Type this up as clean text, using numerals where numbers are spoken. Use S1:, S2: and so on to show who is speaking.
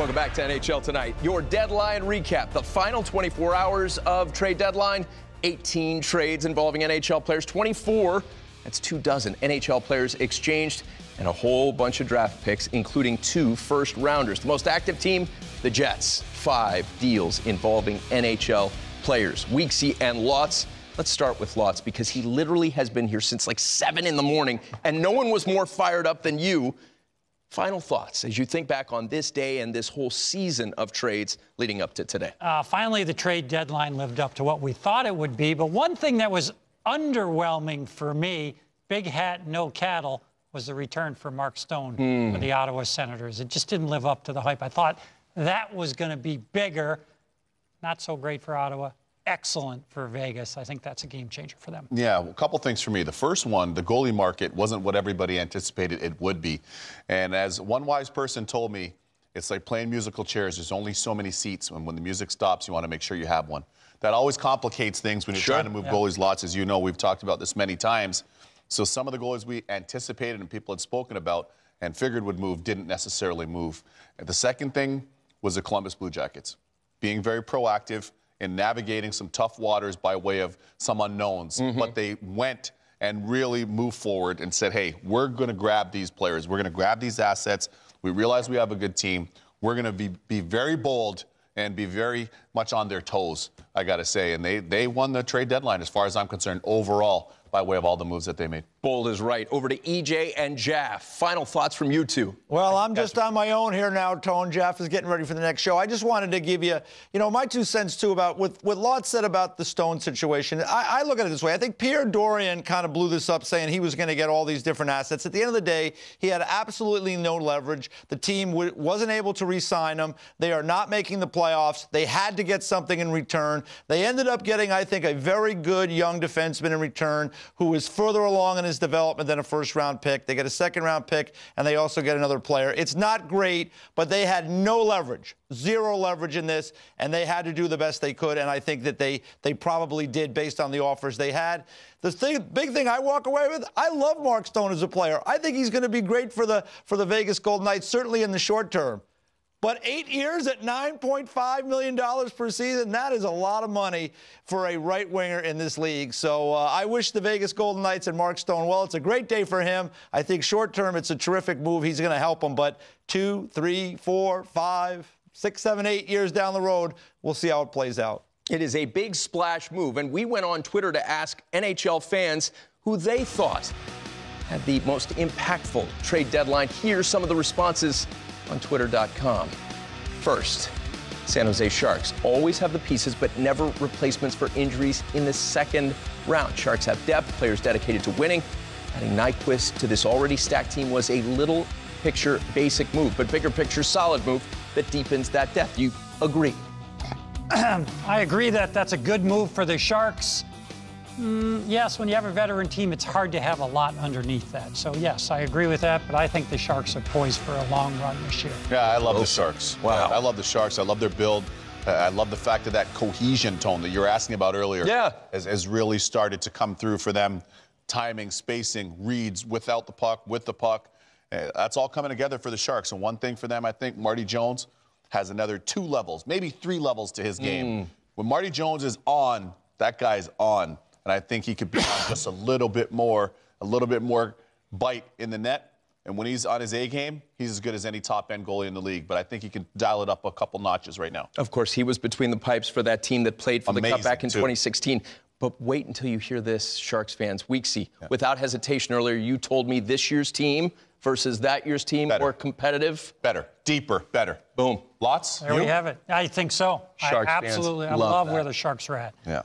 S1: Welcome back to NHL Tonight. Your deadline recap. The final 24 hours of trade deadline. 18 trades involving NHL players. 24, that's 24 NHL players exchanged, and a whole bunch of draft picks, including 2 first-rounders. The most active team, the Jets. 5 deals involving NHL players. Weeksy and Lotz. Let's start with Lotz, because he literally has been here since like 7 in the morning, and no one was more fired up than you. Final thoughts as you think back on this day and this whole season of trades leading up to today.
S2: Finally, the trade deadline lived up to what we thought it would be. But one thing that was underwhelming for me, big hat, no cattle, was the return for Mark Stone for the Ottawa Senators. It just didn't live up to the hype. I thought that was going to be bigger. Not so great for Ottawa. Excellent for Vegas. I think that's a game changer for them.
S3: Yeah, a couple things for me. The first one, the goalie market wasn't what everybody anticipated it would be. And as one wise person told me, it's like playing musical chairs. There's only so many seats. And when the music stops, you want to make sure you have one. That always complicates things when you're trying to move goalies lots. As you know, we've talked about this many times. So some of the goalies we anticipated and people had spoken about and figured would move didn't necessarily move. And the second thing was the Columbus Blue Jackets being very proactive in navigating some tough waters by way of some unknowns. But they went and really moved forward and said, hey, we're going to grab these players. We're going to grab these assets. We realize we have a good team. We're going to be very bold and be very much on their toes, I got to say. And they won the trade deadline, as far as I'm concerned, overall, by way of all the moves that they made.
S1: Bold is right. Over to EJ and Jaff. Final thoughts from you two.
S4: Well, I'm just on my own here now, Tone. Jaff is getting ready for the next show. I just wanted to give you, my 2 cents, too, about what Lott said about the Stone situation. I look at it this way. I think Pierre Dorian kind of blew this up, saying he was going to get all these different assets. At the end of the day, he had absolutely no leverage. The team wasn't able to re-sign him. They are not making the playoffs. They had to get something in return. They ended up getting, I think, a very good young defenseman in return who is further along in his development than a first-round pick. They get a second-round pick, and they also get another player. It's not great, but they had no leverage, 0 leverage in this, and they had to do the best they could, and I think that they probably did based on the offers they had. The big thing I walk away with, I love Mark Stone as a player. I think he's going to be great for the Vegas Golden Knights, certainly in the short term. But 8 years at $9.5 million per season, that is a lot of money for a right winger in this league. So I wish the Vegas Golden Knights and Mark Stone well. It's a great day for him. I think short term it's a terrific move. He's going to help them. But 2, 3, 4, 5, 6, 7, 8 years down the road, we'll see how it plays out.
S1: It is a big splash move, and we went on Twitter to ask NHL fans who they thought had the most impactful trade deadline. Here's some of the responses on Twitter.com. First, San Jose Sharks always have the pieces, but never replacements for injuries in the second round. Sharks have depth, players dedicated to winning. Adding Nyquist to this already stacked team was a little picture basic move, but bigger picture solid move that deepens that depth. You agree?
S2: I agree that that's a good move for the Sharks. Yes, when you have a veteran team, it's hard to have a lot underneath that. So, yes, I agree with that, but I think the Sharks are poised for a long run this year.
S3: Yeah, I love the Sharks.
S1: Wow.
S3: I love the Sharks. I love their build. I love the fact that cohesion tone that you were asking about earlier has really started to come through for them. Timing, spacing, reads without the puck, with the puck. That's all coming together for the Sharks. And one thing for them, I think Marty Jones has another 2 levels, maybe 3 levels to his game. When Marty Jones is on, that guy's on. And I think he could be on just a little bit more bite in the net. And when he's on his A game, he's as good as any top-end goalie in the league. But I think he can dial it up a couple notches right now.
S1: Of course, he was between the pipes for that team that played for the Cup back in 2016. But wait until you hear this, Sharks fans. Weeksy, without hesitation earlier, you told me this year's team versus that year's team more competitive.
S3: Better, deeper, better.
S1: Boom.
S3: Lots?
S2: There we have it. I think so.
S1: Sharks
S2: absolutely.
S1: fans
S2: I love
S1: that.
S2: where the Sharks are at.
S3: Yeah.